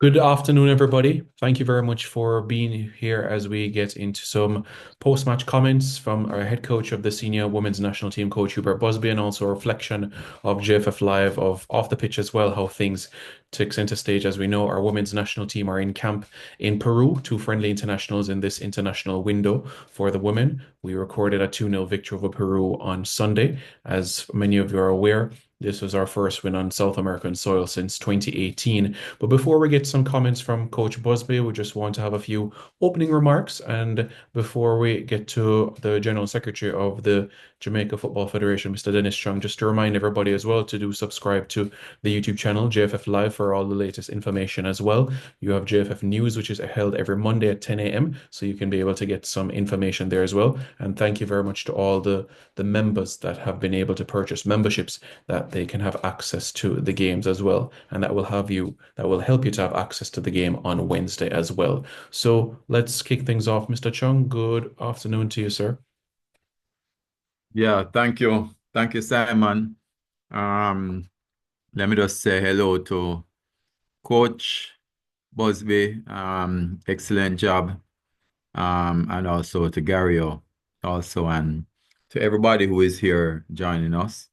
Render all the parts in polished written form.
Good afternoon, everybody. Thank you very much for being here as we get into some post-match comments from our head coach of the senior women's national team, Coach Hubert Busby, and also a reflection of JFF Live of off the pitch as well, how things took center stage. As we know, our women's national team are in camp in Peru, two friendly internationals in this international window for the women. We recorded a 2-0 victory over Peru on Sunday. As many of you are aware, this was our first win on South American soil since 2018. But before we get some comments from Coach Busby, we just want to have a few opening remarks. And before we get to the General Secretary of the Jamaica Football Federation, Mr. Dennis Chung, just to remind everybody as well to do subscribe to the YouTube channel, JFF Live, for all the latest information as well. You have JFF News, which is held every Monday at 10 a.m. So you can be able to get some information there as well. And thank you very much to all the members that have been able to purchase memberships that they can have access to the games as well. And that will help you to have access to the game on Wednesday as well. So let's kick things off. Mr. Chung, good afternoon to you, sir. Yeah, thank you. Thank you, Simon. Um, Let me just say hello to Coach Busby. Excellent job. And also to Gary also, and to everybody who is here joining us.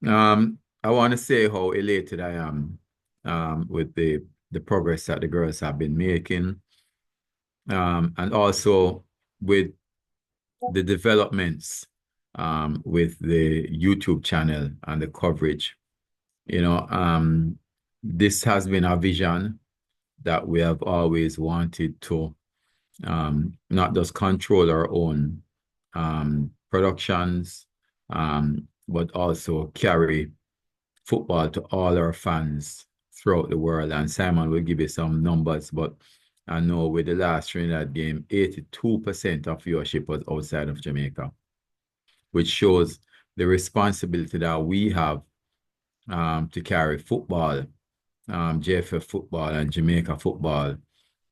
I want to say how elated I am with the progress that the girls have been making. And also with the developments with the YouTube channel and the coverage. You know, this has been a vision that we have always wanted to not just control our own productions, but also carry football to all our fans throughout the world. And Simon will give you some numbers, but I know with the last Trinidad game, 82% of viewership was outside of Jamaica, which shows the responsibility that we have to carry football, JFF football and Jamaica football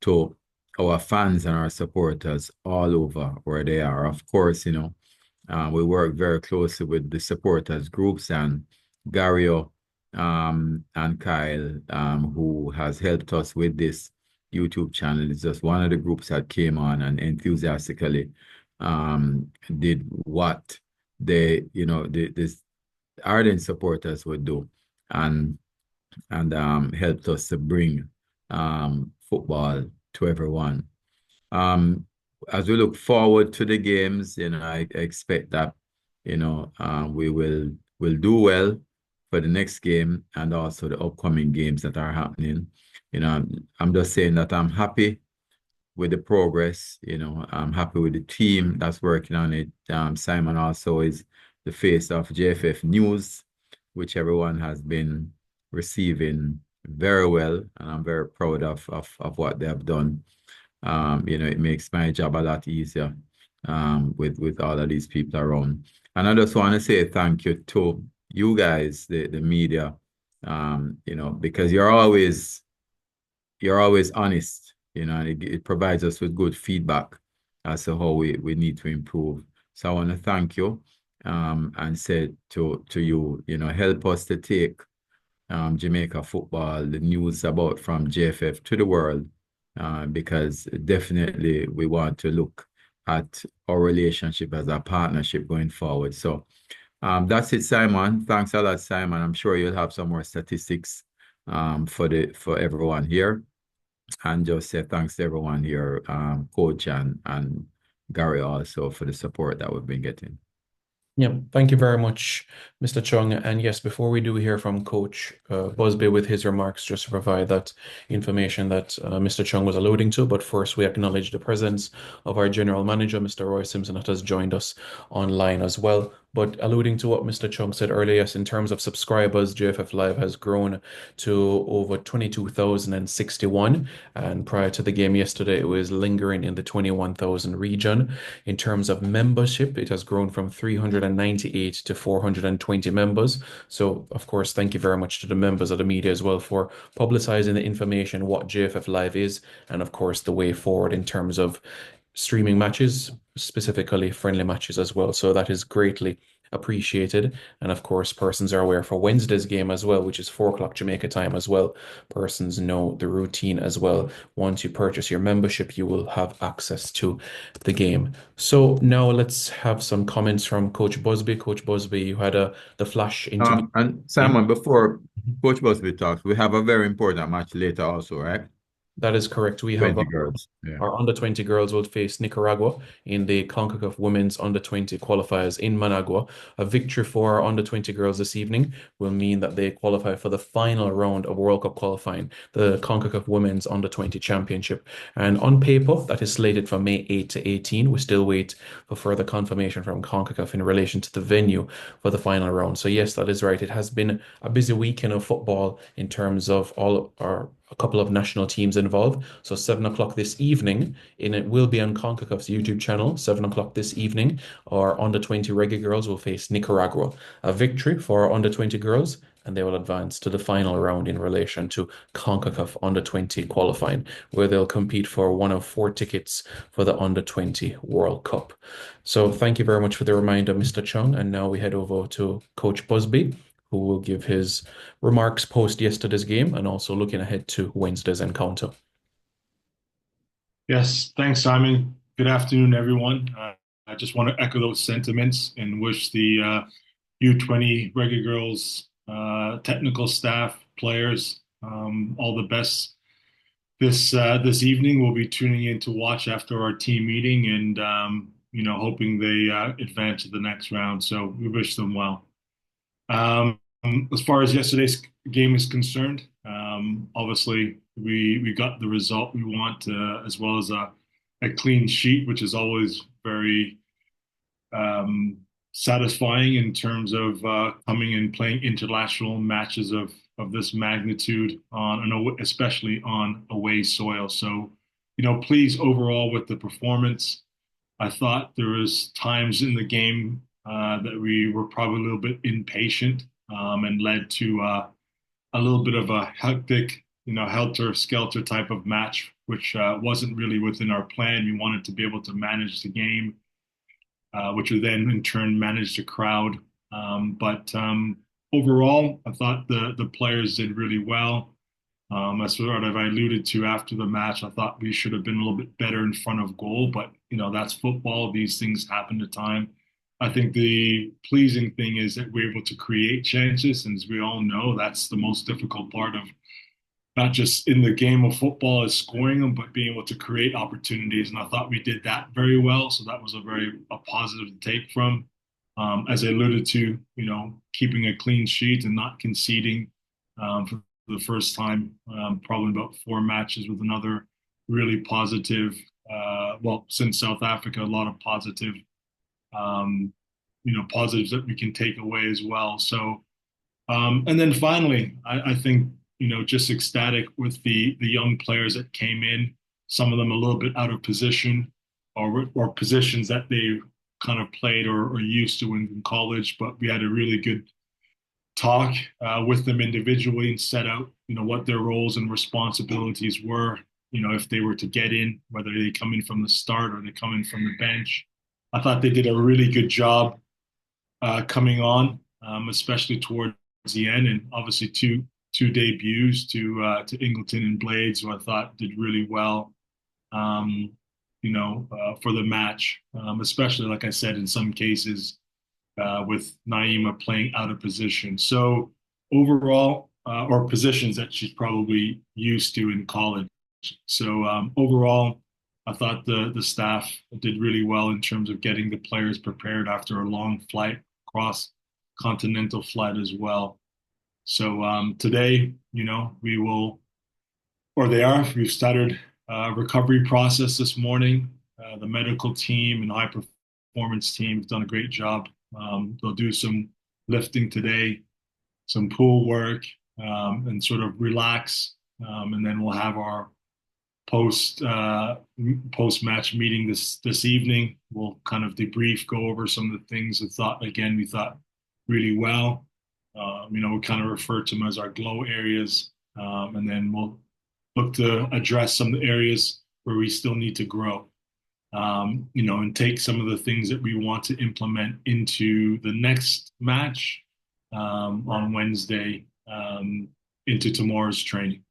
to our fans and our supporters all over where they are. Of course, we work very closely with the supporters groups and Gario and Kyle, who has helped us with this YouTube channel. It's just one of the groups that came on and enthusiastically did what this ardent supporters would do, and helped us to bring football to everyone. As we look forward to the games, I expect that we will do well for the next game and also the upcoming games that are happening. I'm just saying that I'm happy with the progress. I'm happy with the team that's working on it. Simon also is the face of JFF News, which everyone has been receiving very well, and I'm very proud of what they have done. It makes my job a lot easier with all of these people around. And I just want to say thank you to you guys, the media, because you're always honest, and it provides us with good feedback as to how we need to improve. So I want to thank you and say to you, help us to take Jamaica football, the news about from JFF to the world, because definitely we want to look at our relationship as a partnership going forward. So that's it, Simon. Thanks a lot, Simon. I'm sure you'll have some more statistics for everyone here. And just say thanks to everyone here, Coach and Gary also for the support that we've been getting. Yeah, thank you very much, Mr. Chung. And yes, before we do hear from Coach Busby with his remarks, just to provide that information that Mr. Chung was alluding to. But first, we acknowledge the presence of our General Manager, Mr. Roy Simpson, that has joined us online as well. But alluding to what Mr. Chung said earlier, yes, in terms of subscribers, JFF Live has grown to over 22,061. And prior to the game yesterday, it was lingering in the 21,000 region. In terms of membership, it has grown from 398 to 420 members. So, of course, thank you very much to the members of the media as well for publicizing the information, what JFF Live is, and of course, the way forward in terms of streaming matches, specifically friendly matches as well. So that is greatly appreciated. And of course, persons are aware for Wednesday's game as well, which is 4 o'clock Jamaica time as well. Persons know the routine as well. Once you purchase your membership, you will have access to the game. So now let's have some comments from Coach Busby. Coach Busby, you had the flash into the And game. Simon, before Coach Busby talks, we have a very important match later also, right? That is correct. We have 20 girls. Yeah. our under 20 girls will face Nicaragua in the CONCACAF Women's under 20 qualifiers in Managua. A victory for our under 20 girls this evening will mean that they qualify for the final round of World Cup qualifying, the CONCACAF Women's under 20 Championship. And on paper, that is slated for May 8 to 18. We still wait for further confirmation from CONCACAF in relation to the venue for the final round. So, yes, that is right. It has been a busy weekend of football in terms of all our a couple of national teams involved. So 7 o'clock this evening, and it will be on CONCACAF's YouTube channel. 7 o'clock this evening, our under 20 Reggae girls will face Nicaragua. A victory for our under 20 girls, and they will advance to the final round in relation to CONCACAF under 20 qualifying, where they'll compete for one of four tickets for the under 20 World Cup. So thank you very much for the reminder, Mr. Chung. And now we head over to Coach Busby, who will give his remarks post yesterday's game and also looking ahead to Wednesday's encounter. Yes, thanks, Simon. Good afternoon, everyone. I just want to echo those sentiments and wish the U20 Reggae Girls technical staff, players, all the best this evening. We'll be tuning in to watch after our team meeting and hoping they advance to the next round. So we wish them well. Um, as far as yesterday's game is concerned, obviously we got the result we want, as well as a clean sheet, which is always very satisfying in terms of coming and playing international matches of this magnitude especially on away soil. So, pleased overall with the performance. I thought there was times in the game that we were probably a little bit impatient, and led to a little bit of a hectic, helter-skelter type of match, which wasn't really within our plan. We wanted to be able to manage the game, which would then in turn manage the crowd. But overall, I thought the players did really well. As sort of I alluded to after the match, I thought we should have been a little bit better in front of goal, but that's football. These things happen to time. I think the pleasing thing is that we're able to create chances, and as we all know, that's the most difficult part of not just in the game of football is scoring them, but being able to create opportunities. And I thought we did that very well. So that was a positive to take from. As I alluded to, keeping a clean sheet and not conceding for the first time, probably about four matches with another really positive. Well, since South Africa, a lot of positive, positives that we can take away as well. So, and then finally, I think just ecstatic with the young players that came in. Some of them a little bit out of position, or positions that they kind of played or used to in college. But we had a really good talk with them individually and set out what their roles and responsibilities were. If they were to get in, whether they come in from the start or they come in from the bench. I thought they did a really good job coming on, especially towards the end, and obviously two debuts to Ingleton and Blades, who I thought did really well, for the match, especially like I said, in some cases with Naima playing out of position. So overall, or positions that she's probably used to in college. So overall, I thought the staff did really well in terms of getting the players prepared after a long flight, cross continental flight as well. So today, we will, or they are, we've started a recovery process this morning. The medical team and high performance team have done a great job. They'll do some lifting today, some pool work, and sort of relax. And then we'll have our post match meeting this evening. We'll kind of debrief, go over some of the things we thought really well. We kind of refer to them as our glow areas, and then we'll look to address some of the areas where we still need to grow. and take some of the things that we want to implement into the next match on Wednesday into tomorrow's training.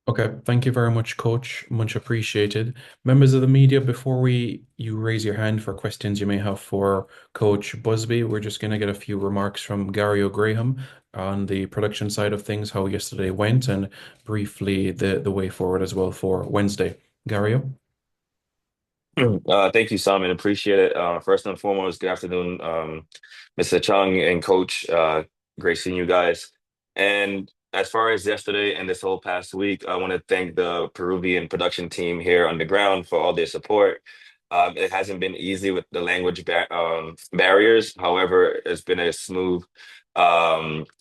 Okay, thank you very much, Coach. Much appreciated. Members of the media, before you raise your hand for questions you may have for Coach Busby, we're just going to get a few remarks from Gary O'Graham on the production side of things, how yesterday went, and briefly the way forward as well for Wednesday. Gary? Thank you, Simon. Appreciate it. First and foremost, good afternoon, Mr. Chung and Coach. Great seeing you guys. And as far as yesterday and this whole past week, I want to thank the Peruvian production team here on the ground for all their support. It hasn't been easy with the language barriers. However, it's been a smooth.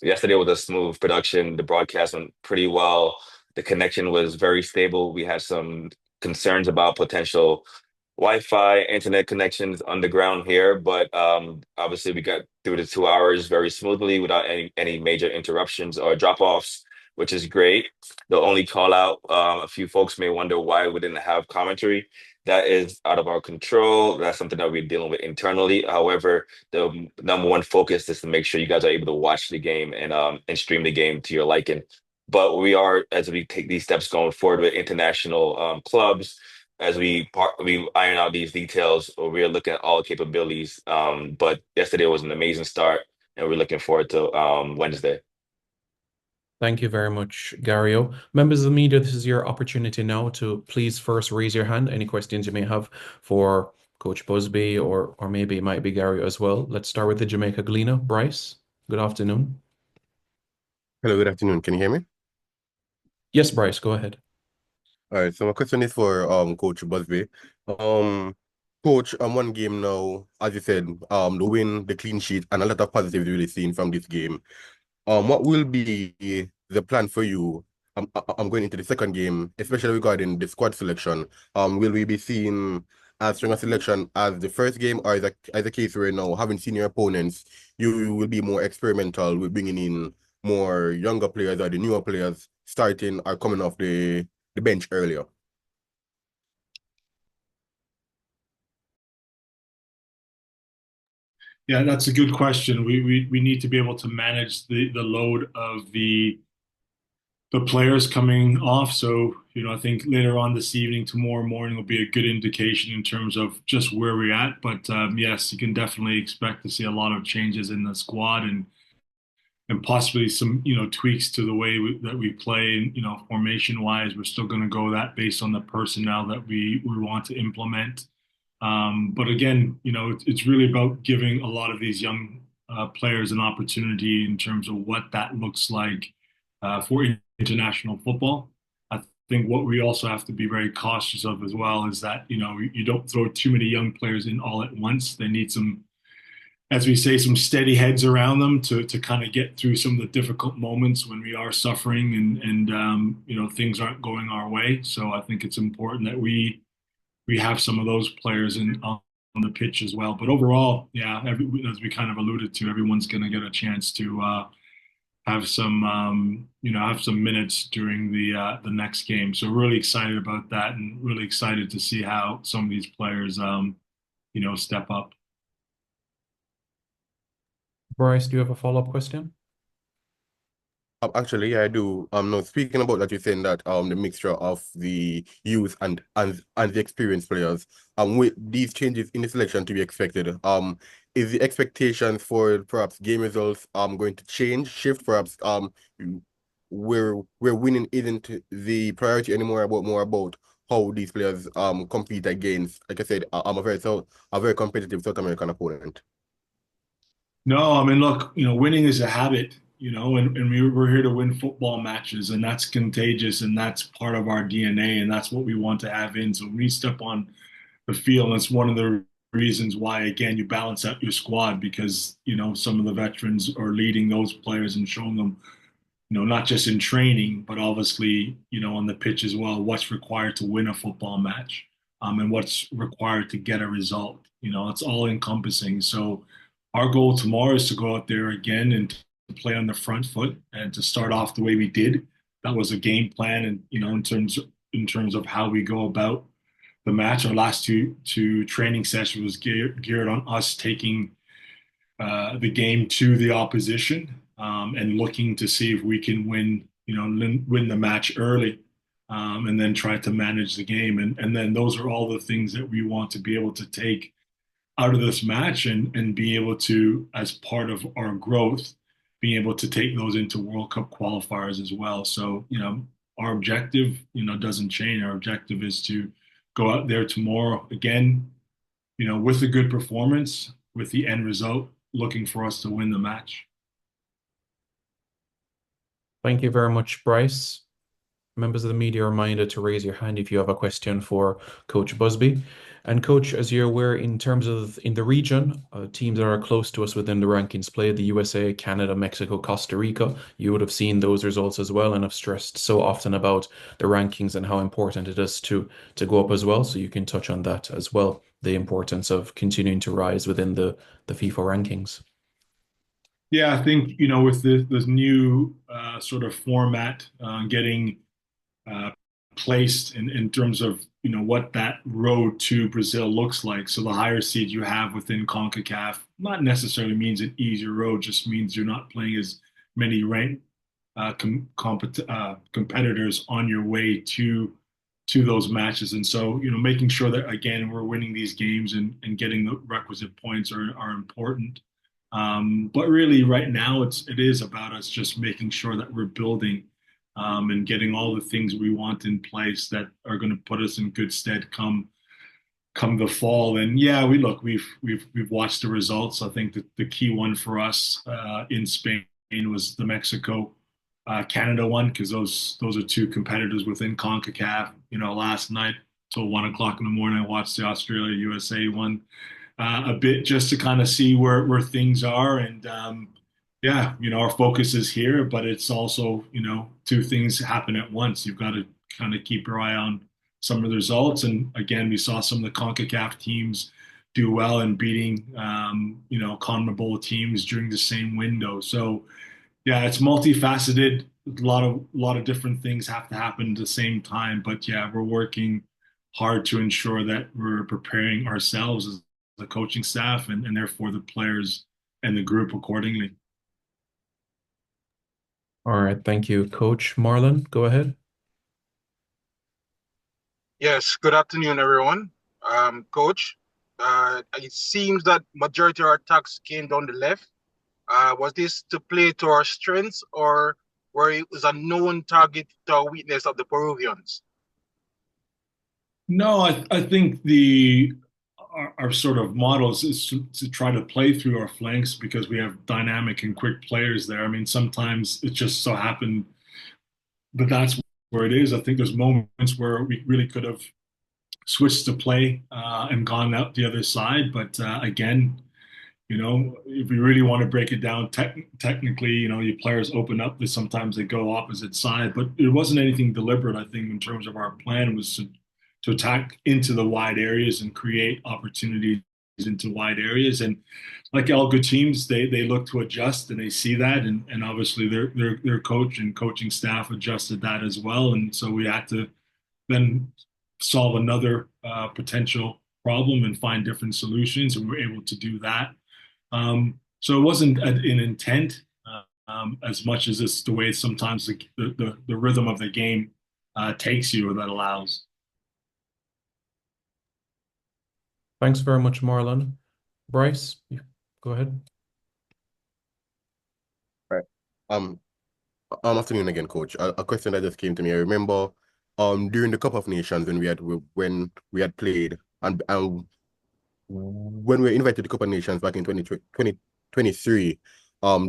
Yesterday was a smooth production. The broadcast went pretty well. The connection was very stable. We had some concerns about potential Wi-Fi internet connections underground here, but obviously we got through the 2 hours very smoothly without any major interruptions or drop-offs, which is great. The only call out, a few folks may wonder why we didn't have commentary. That is out of our control. That's something that we're dealing with internally. However, the number one focus is to make sure you guys are able to watch the game and stream the game to your liking. But we are, as we take these steps going forward with international clubs, as we iron out these details, we are looking at all capabilities. But yesterday was an amazing start, and we're looking forward to Wednesday. Thank you very much, Gario. Members of the media, this is your opportunity now to please first raise your hand. Any questions you may have for Coach Busby or maybe it might be Gario as well. Let's start with the Jamaica Gleaner. Bryce, good afternoon. Hello, good afternoon. Can you hear me? Yes, Bryce, go ahead. All right, so my question is for Coach Busby. Um Coach, one game now, as you said, the win, the clean sheet, and a lot of positives really seen from this game. What will be the plan for you? I'm going into the second game, especially regarding the squad selection. Will we be seeing as strong a selection as the first game, or is as a case where now, having senior opponents, you will be more experimental with bringing in more younger players or the newer players starting or coming off the bench earlier? Yeah, that's a good question. We need to be able to manage the load of the players coming off. So, I think later on this evening, tomorrow morning will be a good indication in terms of just where we're at. But yes, you can definitely expect to see a lot of changes in the squad and possibly some, tweaks to the way that we play. And, formation wise, we're still going to go that based on the personnel that we want to implement. But again, it's really about giving a lot of these young players an opportunity in terms of what that looks like for international football. I think what we also have to be very cautious of as well is that, you don't throw too many young players in all at once. They need some, as we say, some steady heads around them to kind of get through some of the difficult moments when we are suffering and things aren't going our way. So I think it's important that we have some of those players on the pitch as well. But overall, yeah, as we kind of alluded to, everyone's going to get a chance to have some minutes during the next game. So really excited about that, and really excited to see how some of these players step up. Bryce, do you have a follow-up question? Actually, yeah, I do. No, speaking about that, you're saying that the mixture of the youth and the experienced players, with these changes in the selection to be expected, is the expectations for perhaps game results going to shift? Perhaps where winning isn't the priority anymore, but more about how these players compete against, like I said, I'm a very competitive South American opponent. No, I mean, look, winning is a habit, and we're here to win football matches, and that's contagious, and that's part of our DNA, and that's what we want to have in. So when we step on the field, that's one of the reasons why, again, you balance out your squad because, some of the veterans are leading those players and showing them, not just in training, but obviously, on the pitch as well, what's required to win a football match, and what's required to get a result. It's all encompassing. So our goal tomorrow is to go out there again and to play on the front foot and to start off the way we did. That was a game plan, and in terms of how we go about the match. Our last two training sessions was geared on us taking the game to the opposition, and looking to see if we can win the match early, and then try to manage the game. And then those are all the things that we want to be able to take out of this match, and be able to, as part of our growth, being able to take those into World Cup qualifiers as well. So, our objective, doesn't change. Our objective is to go out there tomorrow again, with a good performance, with the end result looking for us to win the match. Thank you very much, Bryce. Members of the media are reminded to raise your hand if you have a question for Coach Busby. And Coach, as you're aware, in terms of in the region, teams that are close to us within the rankings play the USA, Canada, Mexico, Costa Rica. You would have seen those results as well, and have stressed so often about the rankings and how important it is to go up as well. So you can touch on that as well, the importance of continuing to rise within the FIFA rankings. Yeah, I think, with this new sort of format, getting uh, placed in terms of what that road to Brazil looks like. So the higher seed you have within CONCACAF not necessarily means an easier road, just means you're not playing as many ranked competitors on your way to those matches. And so, making sure that, again, we're winning these games, and getting the requisite points are important. But really, right now, it is about us just making sure that we're building, and getting all the things we want in place that are going to put us in good stead come the fall. And yeah, we've watched the results. I think that the key one for us in Spain was the Mexico Canada one, because those are two competitors within CONCACAF. Last night till 1 o'clock in the morning, I watched the Australia USA one a bit, just to kind of see where things are. And yeah, our focus is here, but it's also, two things happen at once. You've got to kind of keep your eye on some of the results. And again, we saw some of the CONCACAF teams do well in beating, CONMEBOL teams during the same window. So yeah, it's multifaceted. A lot of different things have to happen at the same time. But yeah, we're working hard to ensure that we're preparing ourselves as the coaching staff, and therefore the players and the group accordingly. All right, thank you, Coach. Marlon, go ahead. Yes, good afternoon, everyone. Coach, it seems that majority of our attacks came down the left. Was this to play to our strengths, or where it was a known target to our weakness of the Peruvians? No, I think our sort of models is to try to play through our flanks, because we have dynamic and quick players there. I mean, sometimes it just so happened that that's where it is. I think there's moments where we really could have switched to play, and gone out the other side. But again, if we really want to break it down technically, your players open up, sometimes they go opposite side, but it wasn't anything deliberate. I think in terms of our plan was to attack into the wide areas and create opportunities into wide areas. And like all good teams, they look to adjust, and they see that, and obviously their coach and coaching staff adjusted that as well. And so we had to then solve another potential problem and find different solutions, and we're able to do that. So it wasn't an intent, as much as it's the way sometimes the rhythm of the game takes you, or that allows. Thanks very much, Marlon. Bryce, go ahead. Right. Afternoon again, Coach. A question that just came to me. I remember during the Cup of Nations when we had played, and when we were invited to the Cup of Nations back in 2023,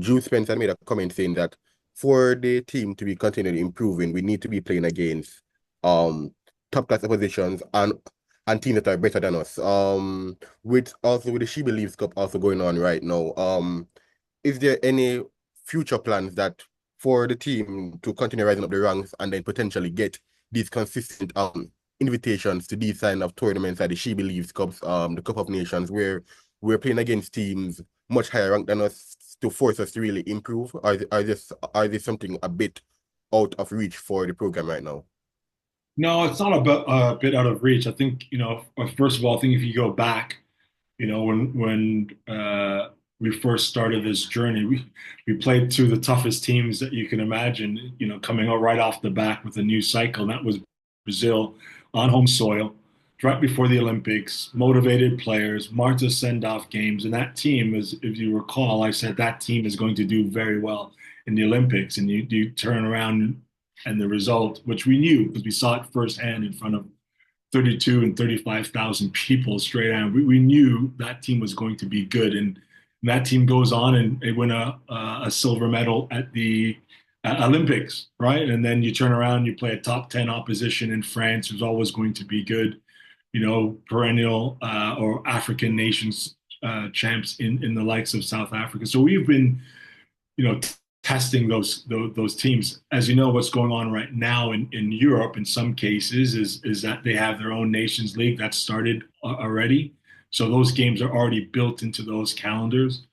Jude Spencer made a comment saying that for the team to be continually improving, we need to be playing against top class oppositions and teams that are better than us. With the She Believes Cup also going on right now, is there any future plans that for the team to continue rising up the ranks and then potentially get these consistent invitations to these kind of tournaments like the She Believes Cups, the Cup of Nations, where we're playing against teams much higher ranked than us to force us to really improve? Are this something a bit out of reach for the program right now? No, it's not a bit out of reach. I think, first of all, I think if you go back, when we first started this journey, we played two of the toughest teams that you can imagine, coming out right off the back with a new cycle. And that was Brazil on home soil, right before the Olympics, motivated players, Marta send-off games. And that team is, if you recall, I said that team is going to do very well in the Olympics. And you turn around and the result, which we knew because we saw it firsthand in front of 32 and 35,000 people straight on. We knew that team was going to be good. And that team goes on and they win a silver medal at the Olympics, right? And then you turn around, you play a top 10 opposition in France, who's always going to be good, perennial or African nations champs in the likes of South Africa. So we've been, testing those teams. As you know, what's going on right now in Europe in some cases is that they have their own Nations League that started already. So those games are already built into those calendars.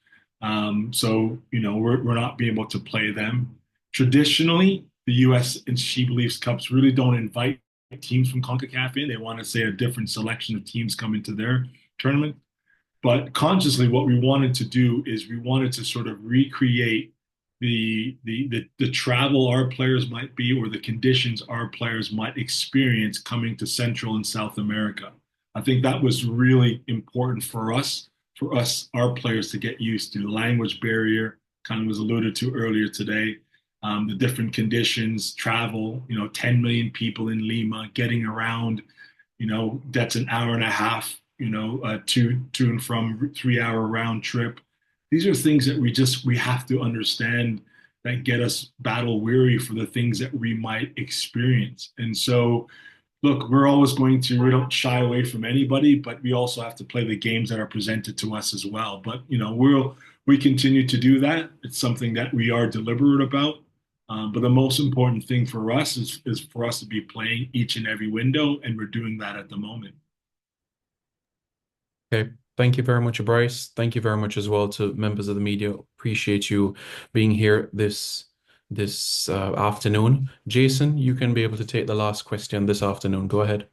So we're not being able to play them. Traditionally, the U.S. and She Believes Cups really don't invite teams from CONCACAF in. They want to say a different selection of teams come into their tournament. But consciously, what we wanted to do is we wanted to sort of recreate the travel our players might be or the conditions our players might experience coming to Central and South America. I think that was really important for us, our players to get used to. The language barrier kind of was alluded to earlier today. The different conditions, travel, 10 million people in Lima, getting around, that's an hour and a half, to and from 3 hour round trip. These are things that we have to understand that get us battle weary for the things that we might experience. And so, look, we don't shy away from anybody, but we also have to play the games that are presented to us as well. But, we continue to do that. It's something that we are deliberate about. But the most important thing for us is for us to be playing each and every window, and we're doing that at the moment. Okay. Thank you very much, Bryce. Thank you very much as well to members of the media. Appreciate you being here this afternoon. Jason, you can be able to take the last question this afternoon. Go ahead.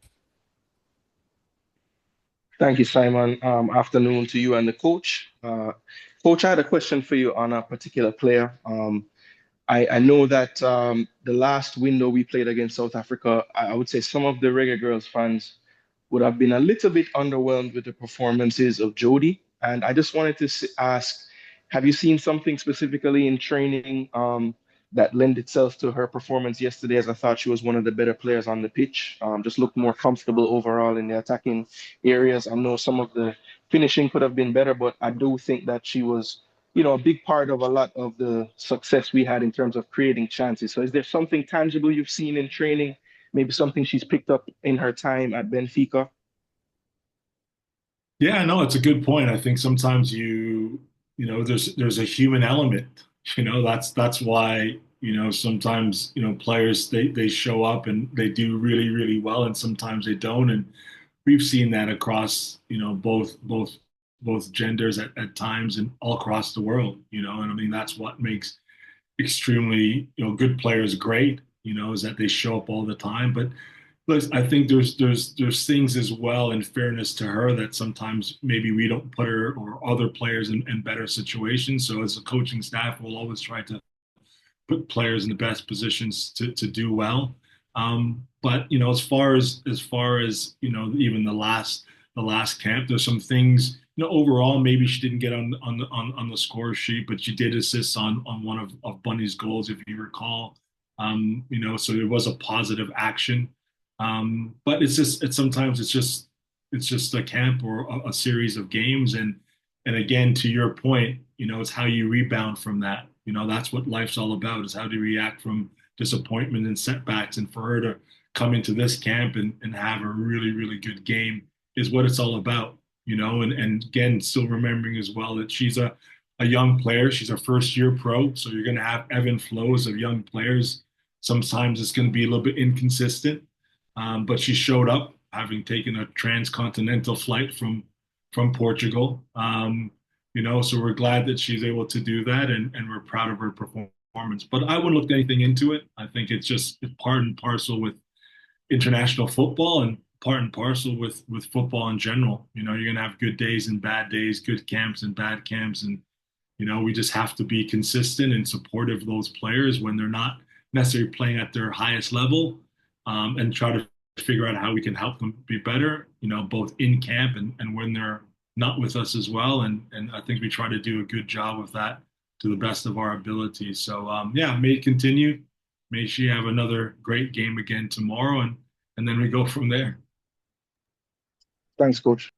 Thank you, Simon. Afternoon to you and the coach. Coach, I had a question for you on a particular player. I know that the last window we played against South Africa, I would say some of the Reggae Girls fans would have been a little bit underwhelmed with the performances of Jody. And I just wanted to ask, have you seen something specifically in training that lent itself to her performance yesterday? As I thought she was one of the better players on the pitch, just looked more comfortable overall in the attacking areas. I know some of the finishing could have been better, but I do think that she was, a big part of a lot of the success we had in terms of creating chances. So is there something tangible you've seen in training? Maybe something she's picked up in her time at Benfica? Yeah, no, it's a good point. I think sometimes there's a human element. That's why, sometimes, players they show up and they do really, really well, and sometimes they don't. And we've seen that across, both genders at times and all across the world, and I mean that's what makes extremely, good players great, is that they show up all the time. But listen, I think there's things as well in fairness to her that sometimes maybe we don't put her or other players in better situations. So as a coaching staff, we'll always try to put players in the best positions to do well. But as far as even the last camp, there's some things. Overall, maybe she didn't get on the score sheet, but she did assist on one of Bunny's goals, if you recall. So it was a positive action. But sometimes it's just a camp or a series of games, and again, to your point, it's how you rebound from that. That's what life's all about, is how to react from disappointment and setbacks. And for her to come into this camp and have a really, really good game is what it's all about. And again, still remembering as well that she's a young player. She's a first year pro. So you're going to have ebb and flows of young players. Sometimes it's going to be a little bit inconsistent. But she showed up, having taken a transcontinental flight from Portugal. So we're glad that she's able to do that, and we're proud of her performance. But I wouldn't look anything into it. I think it's part and parcel with international football and part and parcel with football in general. You're gonna have good days and bad days, good camps and bad camps, and we just have to be consistent and supportive of those players when they're not necessarily playing at their highest level, and try to figure out how we can help them be better, both in camp and when they're not with us as well. And I think we try to do a good job of that to the best of our abilities. So yeah, may it continue. May she have another great game again tomorrow, and then we go from there. Thanks, Coach.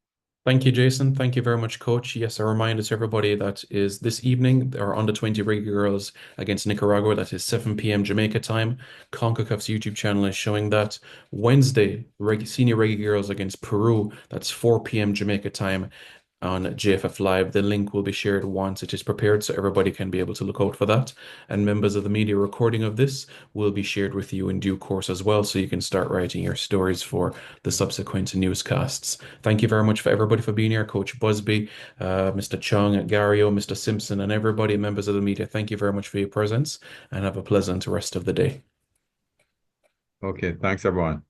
Thank you, Jason. Thank you very much, Coach. Yes, a reminder to everybody that is this evening, our under 20 Rugby girls against Nicaragua. That is 7 p.m. Jamaica time. CONCACAF's YouTube channel is showing that. Wednesday, senior Rugby girls against Peru. That's 4 p.m. Jamaica time on JFF Live. The link will be shared once it is prepared, so everybody can be able to look out for that. And members of the media recording of this will be shared with you in due course as well, so you can start writing your stories for the subsequent newscasts. Thank you very much for everybody for being here, Coach Busby, Mr. Chung, Gario, Mr. Simpson, and everybody, members of the media. Thank you very much for your presence, and have a pleasant rest of the day. Okay, thanks everyone.